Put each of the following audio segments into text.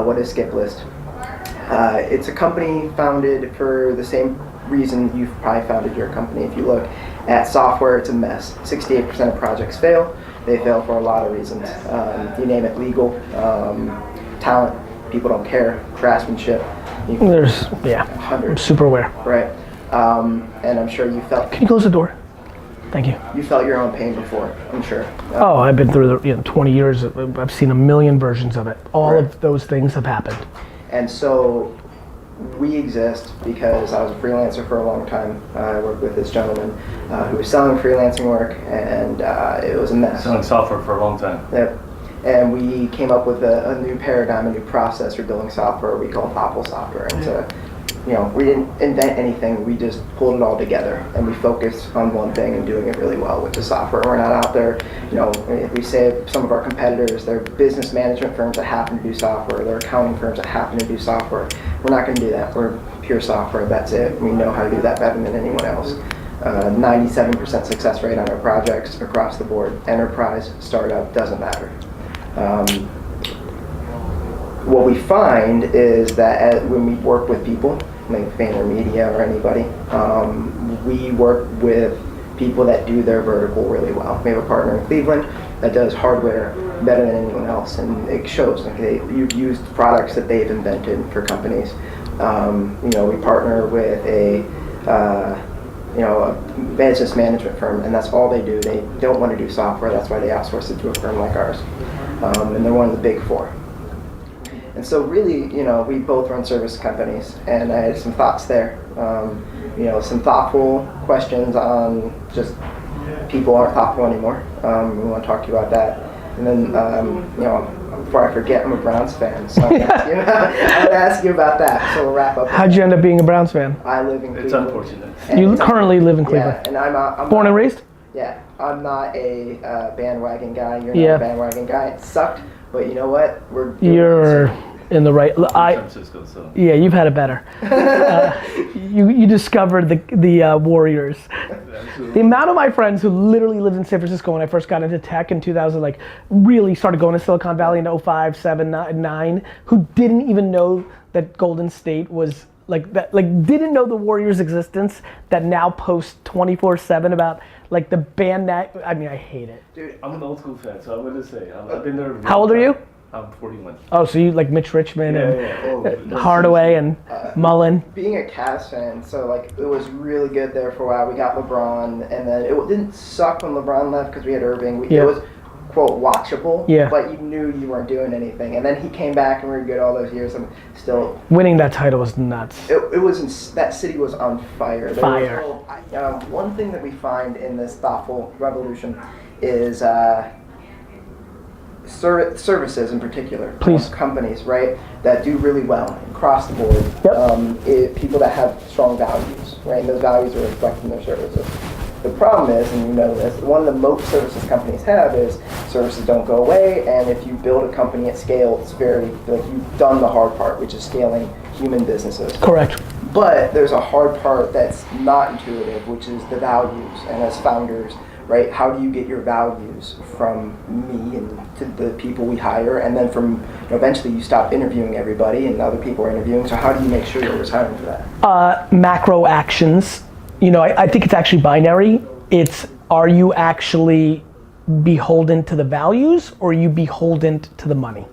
What is Skiplist? It's a company founded for the same reason you've probably founded your company. If you look at software, it's a mess. 68% of projects fail. They fail for a lot of reasons. You name it, legal, talent, people don't care, craftsmanship. There's, yeah, hundreds. I'm super aware. Right. And I'm sure you felt... Can you close the door? Thank you. You felt your own pain before, I'm sure. Oh, I've been through the 20 years. I've seen a million versions of it. All of those things have happened. And so we exist because I was a freelancer for a long time. I worked with this gentleman who was selling freelancing work, and it was a mess. Selling software for a long time. Yep. And we came up with a new paradigm, a new process for building software we call thoughtful software. And so, we didn't invent anything, we just pulled it all together, and we focused on one thing and doing it really well with the software. We're not out there, if we say some of our competitors, they're business management firms that happen to do software, they're accounting firms that happen to do software. We're not going to do that. We're pure software, that's it. We know how to do that better than anyone else. 97% success rate on our projects across the board. Enterprise, startup, doesn't matter. What we find is that when we work with people, like VaynerMedia or anybody, we work with people that do their vertical really well. We have a partner in Cleveland that does hardware better than anyone else, and it shows. You've used products that they've invented for companies. We partner with a business management firm, and that's all they do. They don't want to do software, that's why they outsource it to a firm like ours. And they're one of the big four. And so really, we both run service companies, and I had some thoughts there. Some thoughtful questions on just people aren't thoughtful anymore. We want to talk to you about that. And then, before I forget, I'm a Browns fan, so I'm going to ask you about that. So we'll wrap up. How'd you end up being a Browns fan? I live in Cleveland. It's unfortunate. You currently live in Cleveland? Yeah, and I'm born and raised? Yeah, I'm not a bandwagon guy. You're not a bandwagon guy. It sucked, but you know what? You're in the right. San Francisco, so. Yeah, you've had it better. You discovered the Warriors. Absolutely. The amount of my friends who literally lived in San Francisco when I first got into tech in 2000, really started going to Silicon Valley in 05, 7, 9, who didn't even know that Golden State was didn't know the Warriors' existence, that now post 24/7 about the band that, I hate it. Dude, I'm an old school fan, so I'm going to say, I've been there. How old are you? I'm 41. Oh, so you like Mitch Richmond and Hardaway and Mullen? Being a Cavs fan, so it was really good there for a while. We got LeBron, and then it didn't suck when LeBron left because we had Irving. It was, quote, watchable, but you knew you weren't doing anything. And then he came back, and we were good all those years, and still... Winning that title was nuts. It was, that city was on fire. One thing that we find in this thoughtful revolution is... services in particular, companies, right, that do really well across the board. People that have strong values, right, and those values are reflected in their services. The problem is, and you know this, one of the most services companies have is services don't go away, and if you build a company at scale, it's very, you've done the hard part, which is scaling human businesses. Correct. But there's a hard part that's not intuitive, which is the values, and as founders, right? How do you get your values from me and to the people we hire, and then from eventually you stop interviewing everybody and other people are interviewing. So how do you make sure you're retiring for that? Macro actions. I think it's actually binary. It's, are you actually beholden to the values, or are you beholden to the money?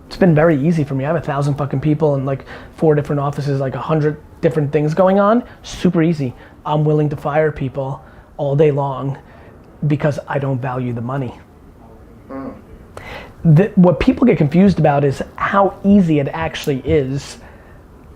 It's been very easy for me. I have 1,000 fucking people and 4 different offices, 100 different things going on. Super easy. I'm willing to fire people all day long because I don't value the money. What people get confused about is how easy it actually is,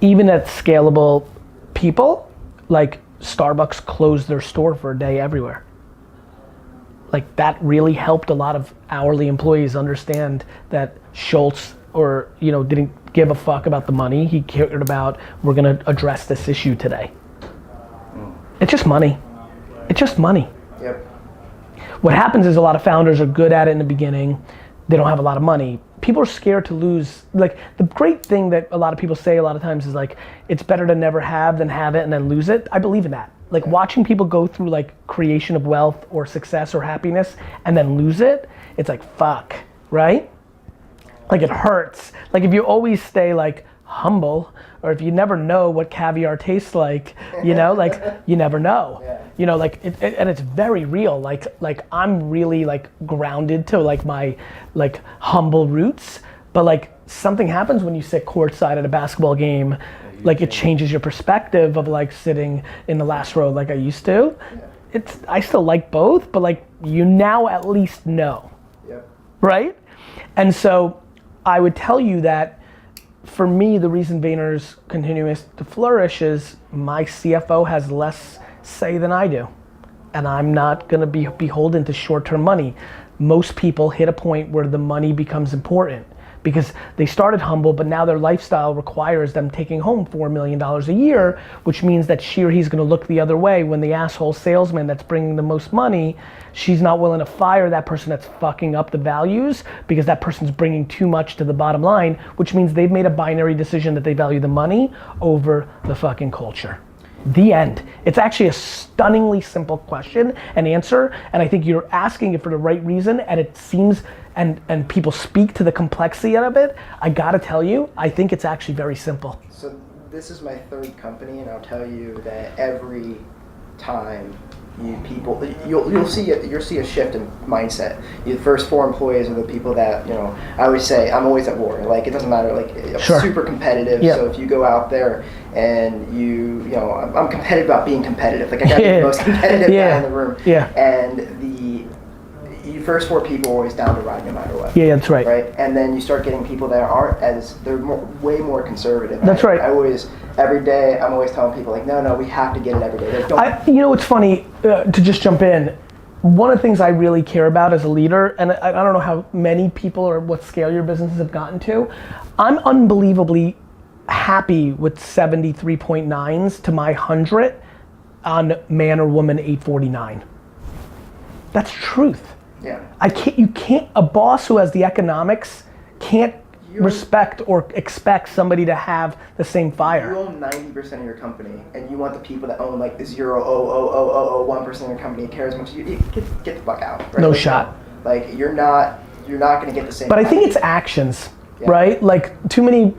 even at scalable people, Starbucks closed their store for a day everywhere. That really helped a lot of hourly employees understand that Schultz didn't give a fuck about the money. He cared about, we're gonna address this issue today. It's just money. It's just money. Yep. What happens is a lot of founders are good at it in the beginning. They don't have a lot of money. People are scared to lose. The great thing that a lot of people say a lot of times is it's better to never have than have it and then lose it. I believe in that. Watching people go through creation of wealth or success or happiness and then lose it, it's fuck, right? Like it hurts. Like if you always stay like humble, or if you never know what caviar tastes like, you know, like you never know. Yeah. You know, like and it's very real. Like I'm really like grounded to like my like humble roots, but like something happens when you sit courtside at a basketball game, like it changes your perspective of like sitting in the last row like I used to. Yeah. I still like both, but like you now at least know. Yep. Right? And so I would tell you that for me, the reason Vayner's continues to flourish is my CFO has less say than I do. And I'm not gonna be beholden to short-term money. Most people hit a point where the money becomes important because they started humble, but now their lifestyle requires them taking home $4 million a year, which means that she or he's gonna look the other way when the asshole salesman that's bringing the most money, she's not willing to fire that person that's fucking up the values because that person's bringing too much to the bottom line, which means they've made a binary decision that they value the money over the fucking culture. The end. It's actually a stunningly simple question and answer, and I think you're asking it for the right reason, and it seems, and people speak to the complexity of it. I gotta tell you, I think it's actually very simple. So this is my third company, and I'll tell you that every time you'll see a shift in mindset. The first 4 employees are the people that, you know, I always say I'm always at war. Like it doesn't matter. Like I'm Sure. super competitive. Yep. So if you go out there and you know, I'm competitive about being competitive. Like I gotta be the most competitive guy in the room. Yeah. And you first 4 people are always down to ride no matter what. Yeah, that's right. Right, and then you start getting people that aren't they're way more conservative. That's right. Every day, I'm always telling people like, no, we have to get it every day. You know what's funny, to just jump in, one of the things I really care about as a leader, and I don't know how many people or what scale your businesses have gotten to, I'm unbelievably happy with 73.9s to my 100 on man or woman 849. That's truth. Yeah. A boss who has the economics can't respect or expect somebody to have the same fire. You own 90% of your company, and you want the people that own like the 0.00001% of your company care as much as you. Get the fuck out. Right? No like, shot. Like you're not gonna get the same. But I think it's actions, Yeah. right? Like too many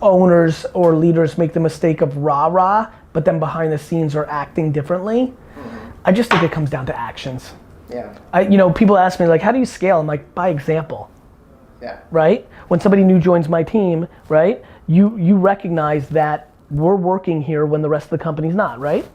owners or leaders make the mistake of rah-rah, but then behind the scenes are acting differently. Mm-hmm. I just think it comes down to actions. Yeah. People ask me like, how do you scale? I'm like, by example. Yeah. Right? When somebody new joins my team, right? You recognize that we're working here when the rest of the company's not, right?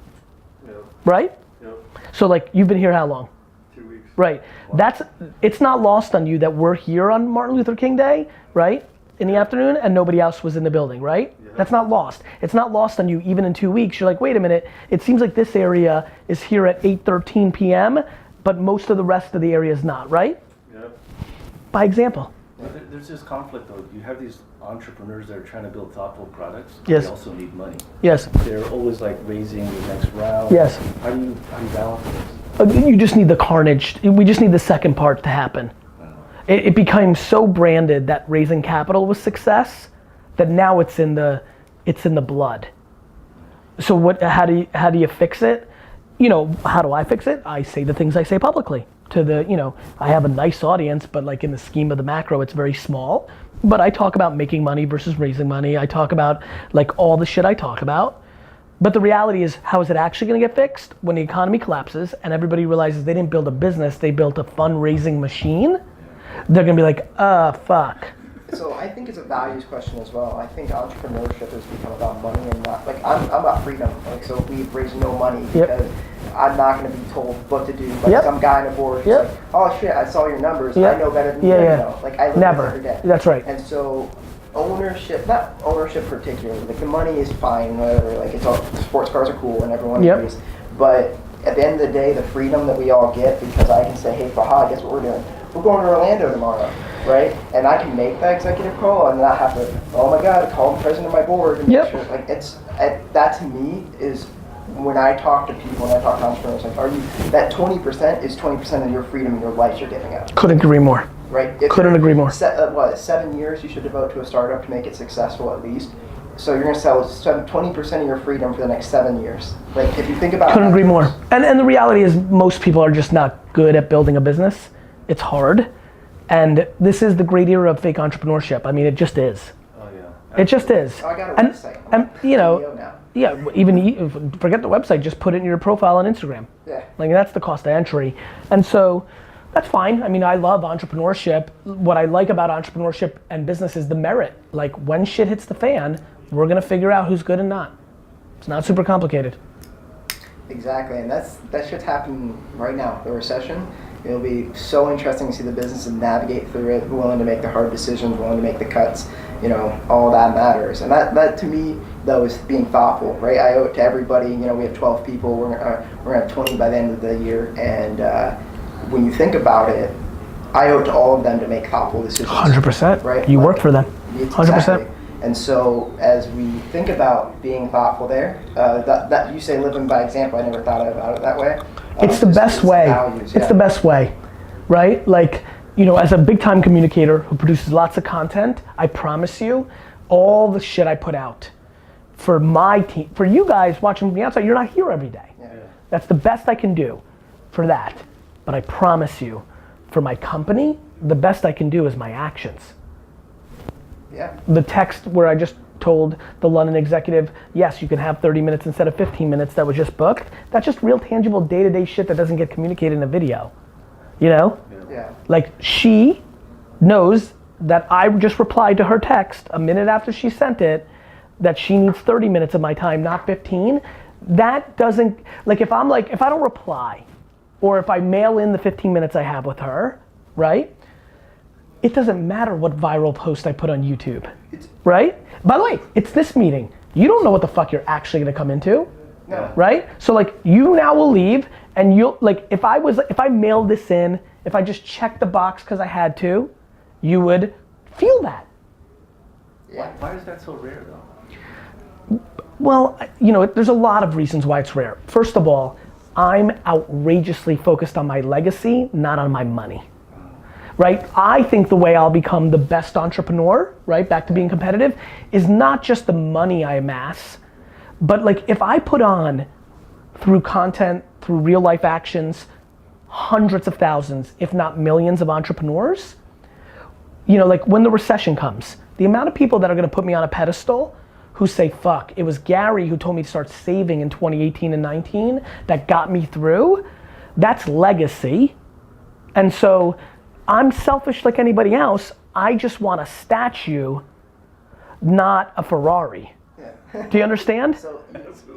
Yep. Right? Yep. So like, you've been here how long? 2 weeks. Right. Wow. It's not lost on you that we're here on Martin Luther King Day, right? In the afternoon, and nobody else was in the building, right? Yeah. That's not lost. It's not lost on you even in 2 weeks. You're like, wait a minute, it seems like this area is here at 8:13 p.m., but most of the rest of the area is not, right? Yep. By example. There's this conflict though. You have these entrepreneurs that are trying to build thoughtful products. Yes. They also need money. Yes. They're always like raising the next round. Yes. How do you balance this? You just need the carnage. We just need the second part to happen. It became so branded that raising capital was success that now it's in the blood. So how do you fix it? How do I fix it? I say the things I say publicly I have a nice audience, but like in the scheme of the macro, it's very small. But I talk about making money versus raising money. I talk about like all the shit I talk about. But the reality is, how is it actually gonna get fixed? When the economy collapses and everybody realizes they didn't build a business, they built a fundraising machine, they're gonna be like, fuck. So I think it's a values question as well. I think entrepreneurship has become about money and not, like I'm about freedom. Like so we've raised no money because I'm not going to be told what to do. Like some guy on a board who's like, oh shit, I saw your numbers. I know better than you know. Like I live this every day. That's right. And so ownership, not ownership particularly, like the money is fine, whatever. Like it's all, sports cars are cool and everyone agrees. But at the end of the day, the freedom that we all get because I can say, hey Fahad, guess what we're doing? We're going to Orlando tomorrow, right? And I can make that executive call and not have to, oh my God, call the president of my board and make sure. Like that to me is when I talk to people, when I talk to entrepreneurs, like, that 20% is 20% of your freedom in your life you're giving up. Couldn't agree more. Right? Couldn't agree more. 7 years you should devote to a startup to make it successful at least. So you're going to sell 20% of your freedom for the next 7 years. Like if you think about Couldn't agree more. And the reality is most people are just not good at building a business. It's hard. And this is the great era of fake entrepreneurship. I mean, it just is. Oh yeah. It just is. Oh, I got a website. And you know, CEO now. yeah, even forget the website, just put it in your profile on Instagram. Yeah. Like that's the cost of entry. And so that's fine. I mean, I love entrepreneurship. What I like about entrepreneurship and business is the merit. Like when shit hits the fan, we're gonna figure out who's good and not. It's not super complicated. Exactly, and that shit's happening right now. The recession. It'll be so interesting to see the businesses navigate through it, willing to make the hard decisions, willing to make the cuts. You know, all that matters. And that to me, though, is being thoughtful, right? I owe it to everybody. You know, we have 12 people. We're gonna have 20 by the end of the year. And when you think about it, I owe it to all of them to make thoughtful decisions. 100%. Right? You Like, work for them. 100%. Exactly. And so, as we think about being thoughtful there, that you say living by example. I never thought about it that way. It's the best way. Values, It's the best way, right? Like, you know, as a big time communicator who produces lots of content, I promise you, all the shit I put out for my team, for you guys watching from the outside, you're not here every day. Yeah. That's the best I can do for that. But I promise you, for my company, the best I can do is my actions. Yeah. The text where I just told the London executive, yes, you can have 30 minutes instead of 15 minutes that was just booked. That's just real tangible day-to-day shit that doesn't get communicated in a video. You know? Yeah. Like she knows that I just replied to her text a minute after she sent it that she needs 30 minutes of my time, not 15. That doesn't, like if I don't reply or if I mail in the 15 minutes I have with her, right? It doesn't matter what viral post I put on YouTube, right? By the way, it's this meeting. You don't know what the fuck you're actually gonna come into, No. right? So like you now will leave and you'll, like if I mailed this in, if I just checked the box because I had to, you would feel that. Yeah. Why is that so rare though? Well, you know, there's a lot of reasons why it's rare. First of all, I'm outrageously focused on my legacy, not on my money. Right? I think the way I'll become the best entrepreneur, right, back to being competitive, is not just the money I amass, but like if I put on, through content, through real life actions, hundreds of thousands, if not millions of entrepreneurs, you know, like when the recession comes, the amount of people that are gonna put me on a pedestal who say, fuck, it was Gary who told me to start saving in 2018 and 19 that got me through, that's legacy. And so, I'm selfish like anybody else. I just want a statue, not a Ferrari. Yeah. Do you understand? So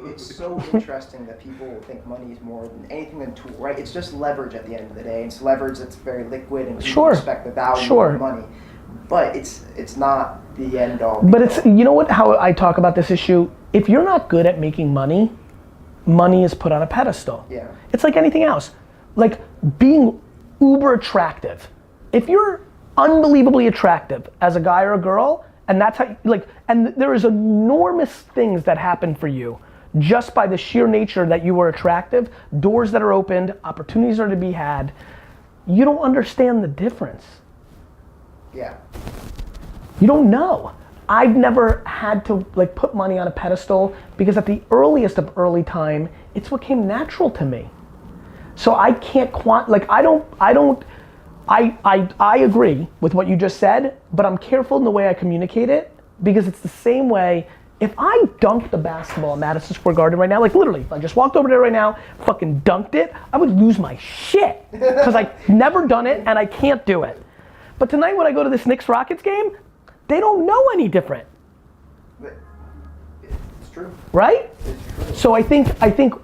it's so interesting that people think money is more than anything than tool, right? It's just leverage at the end of the day. It's leverage that's very liquid and people Sure. respect the value Sure. of money. But it's not the end all. But it's, you know what, how I talk about this issue? If you're not good at making money, money is put on a pedestal. Yeah. It's like anything else. Like being uber attractive. If you're unbelievably attractive as a guy or a girl, and that's how, like, and there is enormous things that happen for you just by the sheer nature that you were attractive, doors that are opened, opportunities are to be had, you don't understand the difference. Yeah. You don't know. I've never had to like put money on a pedestal because at the earliest of early time, it's what came natural to me. So I can't I agree with what you just said, but I'm careful in the way I communicate it because it's the same way. If I dunked the basketball at Madison Square Garden right now, like literally, if I just walked over there right now, fucking dunked it, I would lose my shit because I've never done it and I can't do it. But tonight when I go to this Knicks Rockets game, they don't know any different. It's true. Right? It's true. So I think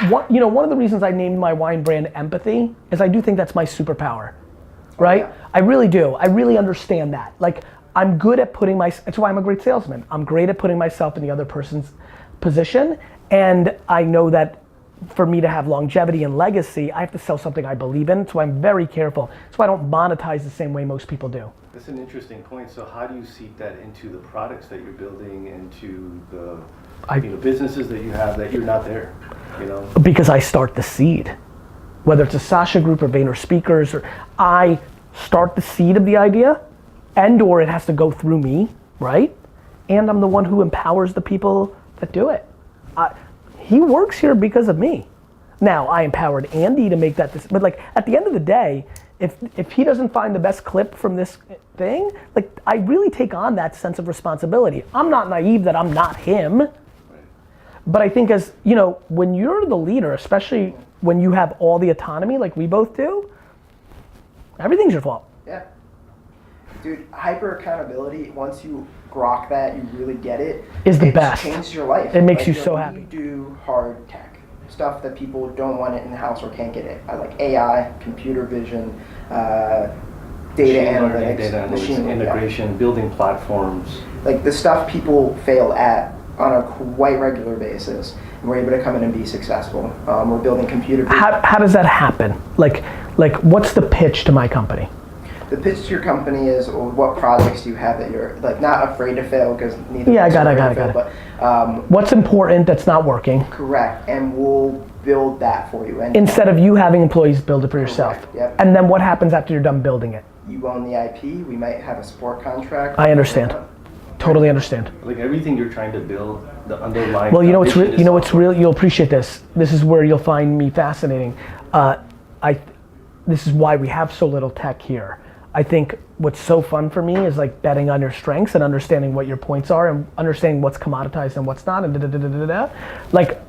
one of the reasons I named my wine brand Empathy is I do think that's my superpower. Right? Yeah. I really do. I really understand that. Like, I'm good at that's why I'm a great salesman. I'm great at putting myself in the other person's position, and I know that for me to have longevity and legacy, I have to sell something I believe in, so I'm very careful. That's why I don't monetize the same way most people do. That's an interesting point. So how do you seep that into the products that you're building, into the businesses that you have that you're not there, you know? Because I start the seed. Whether it's a Sasha Group or Vayner Speakers, or I start the seed of the idea, and or it has to go through me, right? And I'm the one who empowers the people that do it. He works here because of me. Now, I empowered Andy to make that, but like at the end of the day, if he doesn't find the best clip from this thing, like I really take on that sense of responsibility. I'm not naive that I'm not him, but I think as, you know, when you're the leader, especially when you have all the autonomy like we both do, everything's your fault. Yeah. Dude, hyper accountability, once you grok that, you really get it. Is the best. It changes your life. It makes like, you so happy. You do hard tech, stuff that people don't want it in the house or can't get it. I like AI, computer vision, data analytics, machine learning, integration, building platforms. Like the stuff people fail at on a quite regular basis. And we're able to come in and be successful. We're building computer vision. How does that happen? Like what's the pitch to my company? The pitch to your company is, well, what projects do you have that you're like not afraid to fail, because neither. Yeah, I got it. But what's important that's not working? correct, and we'll build that for you. And Instead of you having employees build it for yourself. Correct, yep. And then what happens after you're done building it? You own the IP. We might have a support contract. I understand. Totally understand. Like everything you're trying to build, the underlying. Well, you know what's foundation you know is what's real. You'll appreciate this. This is where you'll find me fascinating. This is why we have so little tech here. I think what's so fun for me is like betting on your strengths and understanding what your points are and understanding what's commoditized and what's not and da-da-da-da-da-da. Like,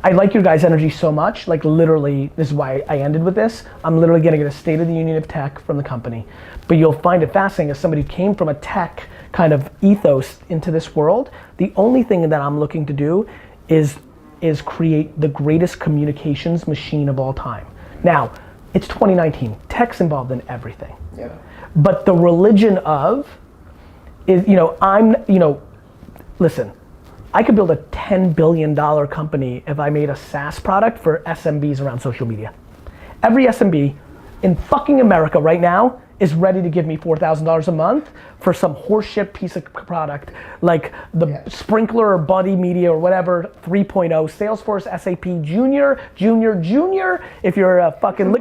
I like your guys' energy so much, like literally, this is why I ended with this. I'm literally getting a state of the union of tech from the company. But you'll find it fascinating as somebody who came from a tech kind of ethos into this world, the only thing that I'm looking to do is create the greatest communications machine of all time. Now, it's 2019, tech's involved in everything. Yeah. But the religion of is, listen, I could build a $10 billion company if I made a SaaS product for SMBs around social media. Every SMB in fucking America right now is ready to give me $4,000 a month for some horseshit piece of product like the Sprinkler or Buddy Media or whatever 3.0, Salesforce, SAP Junior. If you're a fucking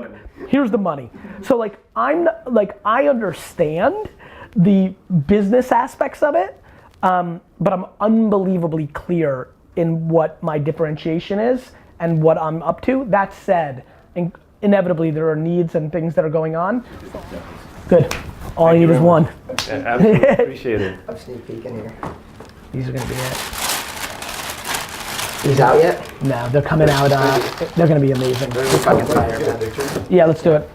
here's the money. So like I understand the business aspects of it, but I'm unbelievably clear in what my differentiation is and what I'm up to. That said, inevitably there are needs and things that are going on. Good. All I need is one. Yeah, absolutely appreciate it. I'm sneak peeking here. These are gonna be it. He's out yet? No, they're coming out. They're gonna be amazing. Yeah, let's do it.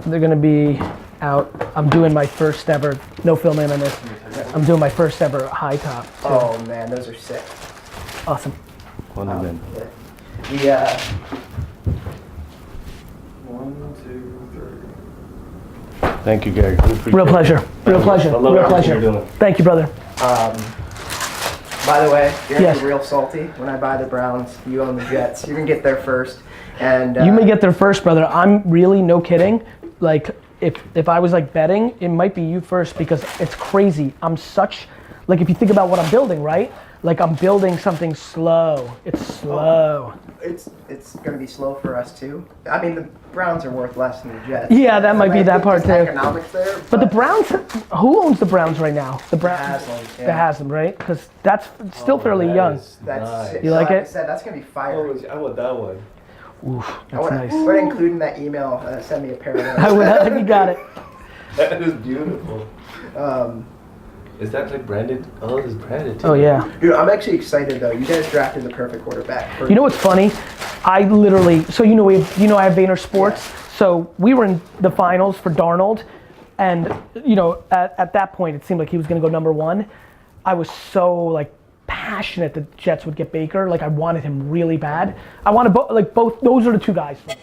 They're gonna be out. I'm doing my first ever, no filming on this. I'm doing my first ever high top. Too. Oh man, those are sick. Awesome. One of them. Yeah. 1, 2, 3. Thank you, Gary. Real pleasure. Real pleasure. I love Real everything you're pleasure. doing. Thank you, brother. By the way, you're Yes. gonna be real salty when I buy the Browns. You own the Jets. You're gonna get there first. And You may get there first, brother. I'm really, no kidding. Like, if I was like betting, it might be you first because it's crazy. I'm such, like if you think about what I'm building, right? Like I'm building something slow. It's slow. It's gonna be slow for us too. I mean, the Browns are worth less than the Jets. Yeah, that might be that part too. Economics there. But the Browns, who owns the Browns right now? The Browns. Haslam, yeah. The Haslam, right? Because that's still fairly young. That's sick. You So like I it? said, that's gonna be fire. I want that one. Oof, that's nice. We're including that email. Send me a pair of those. I would, you got it. That is beautiful. Is that like branded? Oh, it's branded too. Oh yeah. Dude, I'm actually excited though. You guys drafted the perfect quarterback. You know what's funny? I literally, so I have Vayner Sports. So we were in the finals for Darnold, and at that point it seemed like he was going to go number 1. I was so like passionate that the Jets would get Baker. Like I wanted him really bad. I wanted both. Those are the two guys for me.